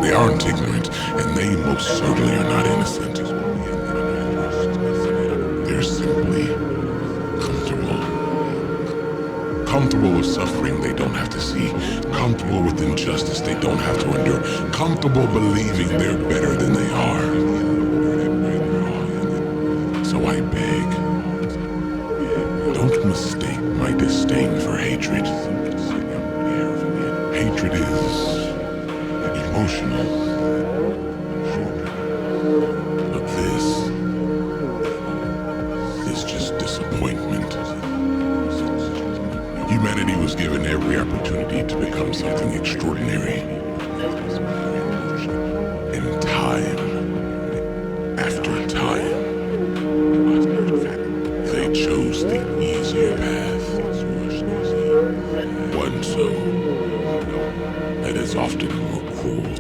They aren't ignorant, and they most certainly are not innocent. They're simply comfortable. Comfortable with suffering they don't have to see. Comfortable with injustice they don't have to endure. Comfortable believing they're better than they are. So I beg, don't mistake my disdain for hatred. Hatred is emotional. But this is just disappointment. Humanity was given every opportunity to become something extraordinary. And time after time, they chose the easier path. One so that is often more cruel.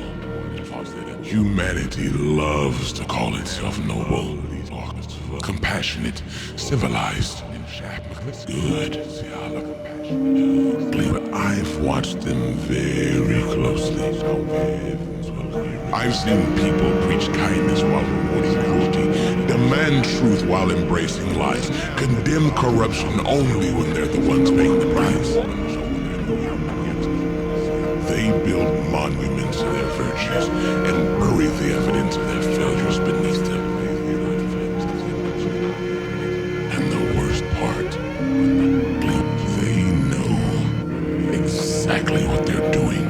Humanity loves to call itself noble, compassionate, civilized, good. But I've watched them very closely. I've seen people preach kindness while rewarding cruelty, demand truth while embracing lies, condemn corruption only when they're the ones paying the price. They build monuments to their virtues and bury the evidence of their failures beneath them. And the worst part, they know exactly what they're doing.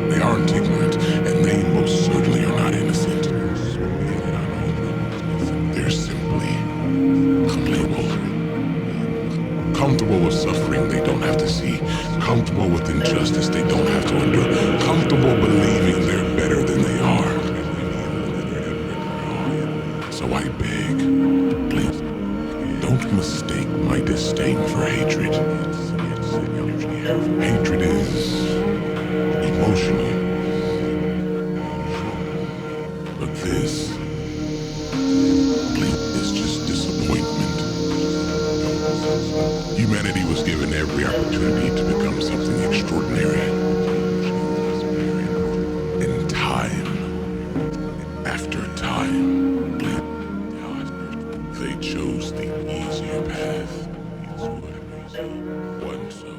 They aren't ignorant, and they most certainly are not innocent. They're simply comfortable. Comfortable with suffering they don't have to see. Comfortable with injustice they don't have to endure. Comfortable believing they're better than they are. So I beg, please, don't mistake my disdain for hatred. Hatred is emotional. But this, please, is just disappointment. Humanity was given every opportunity to become something extraordinary. And time after time, they chose the easier path. One so